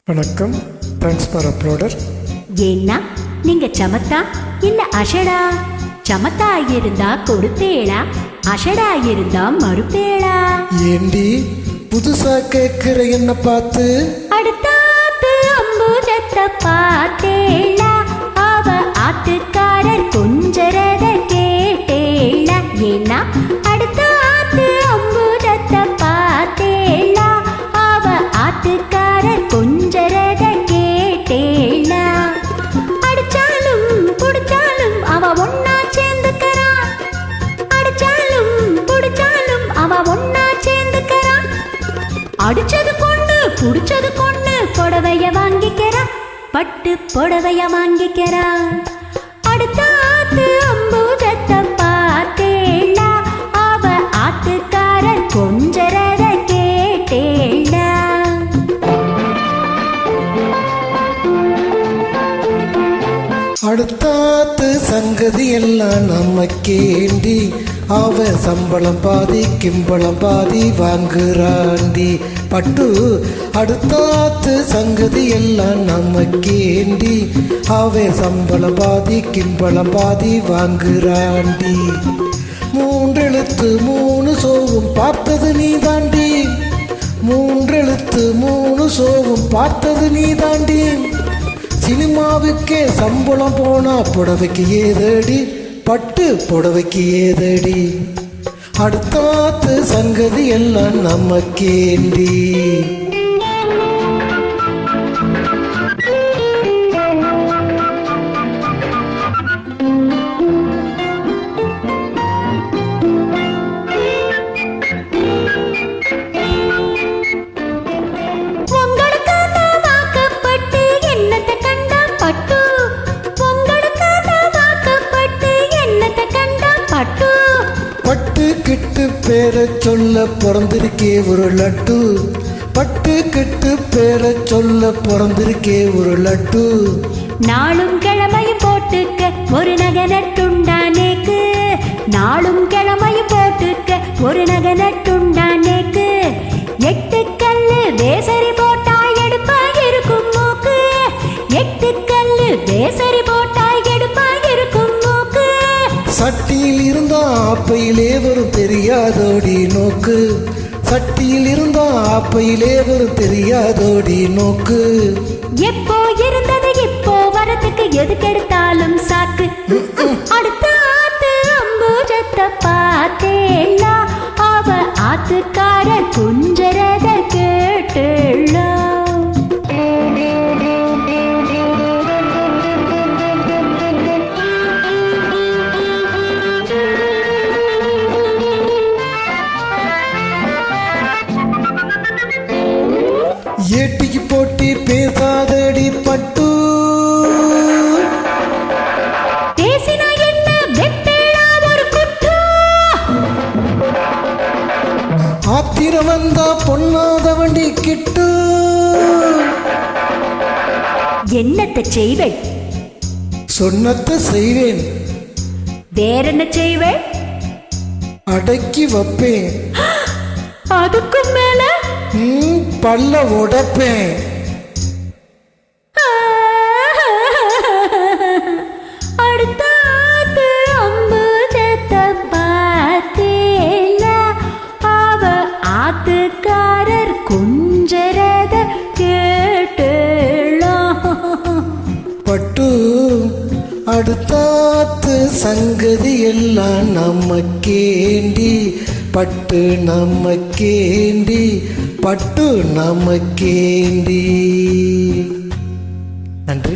வணக்கம். Thanks for uploader. ஏன்னா நீங்க சமத்தா இல்ல அஷடா? சமத்தா இருந்தா கொடுப்பேளா, அஷடா இருந்தா மறுப்பேளா? ஏண்டி புதுசா கேட்கிற என்ன பார்த்து? அடுத்தாத்து அம்புஜத்தை பார்த்தேளா, அவ ஆத்துக்காரர் கொஞ்சரத கேட்டேளா? ஏன்னா அடுத்தாத்து அம்புஜத்தை பார்த்தேளா, அவ ஆத்துக்காரர் கொஞ்சரத கேட்டேளா? அடிச்சாலும் புடிச்சாலும் அவ ஒன்னா சேர்ந்துக்கிறா, அடிச்சாலும் புடிச்சாலும் அவ ஒன்னா சேர்ந்துக்கிறா. அடிச்சது கொண்டு புடிச்சது கொண்டு புடவைய வாங்கிக்கிறா, பட்டு புடவைய வாங்கிக்கிறா. அடுத்த ஆத்து அம்பூஜத்தை பார்த்தேளா, அவ ஆத்துக்காரர் கொஞ்சரத கேட்டேளா? அடுத்தாத்து சங்கதி எல்லாம் நமக்கேண்டி, அவ சம்பளம் பாதி கிம்பளம் பாதி வாங்குறாண்டி. பட்டு அடுத்தாத்து சங்கதி எல்லாம் நமக்கேண்டி, அவ சம்பளம் பாதி கிம்பளம் பாதி வாங்குறாண்டி. மூன்றெழுத்து மூணு சோவும் பார்த்தது நீ தாண்டி, மூன்றெழுத்து மூணு சோவும் பார்த்தது நீ தாண்டி. சினிமாவுக்கே சம்பளம் போனா புடவைக்கு ஏதடி, பட்டு புடவைக்கு ஏதடி. அடுத்தாத்து சங்கதி எல்லாம் நமக்கேண்டி. பட்டு கிட்டு பேரை சொல்ல பிறந்திருக்கே ஒரு லட்டு, பட்டு கிட்டு பேரை சொல்ல பிறந்திருக்கே ஒரு லட்டு. நாளும் கிழமையும் போட்டுக்க ஒரு நகை நட்டுண்டானேக்கு, நாளும் கிழமையும் போட்டுக்க ஒரு நகை நட்டுண்டானேக்கு. எட்டு கல்லு வேசரி போட்டா எடுப்பாக இருக்கும் மூக்கு, எட்டு கல்லு வேசரி போட்டா எடுப்பாக இருக்கும் மூக்கு. சட்டியில் இருந்தா ஆப்பையிலே வரும் தெரியாதோடி நோக்கு, சட்டியில் இருந்தா ஆப்பையிலே வரும் தெரியாதோடி நோக்கு. எப்போ இருந்தது இப்போ வரத்துக்கு எதுக்கெடுத்தாலும் சாக்கு. அடுத்த ஆத்து அம்பூஜத்தை பார்த்தேளா, அவ ஆத்துக்காரர் குஞ்சரத கேட்டேளா? ஏட்டிக்கு போட்டி பேசாதடி பட்டு, பேசினா என்ன வெப்பேளா ஒரு குற்று. ஆத்திரம் வந்தா பொண்ணாத வண்டி கிட்டு. என்னத்தை செய்வேன்? சொன்னத்தை செய்வேன். வேறென்ன செய்வேன்? அடக்கி வைப்பேன். அதுக்கும் மேல பல்ல உடைப்பேன். அடுத்தாத்து அம்பூஜத்தை பார்த்தேளா, அவ ஆத்துக்காரர் குஞ்சரத கேட்டேளா? பட்டு அடுத்தாத்து சங்கதி எல்லாம் நமக்கேண்டி, பட்டு நமக்கேண்டி, பட்டு நமக்கேண்டி. நன்றி.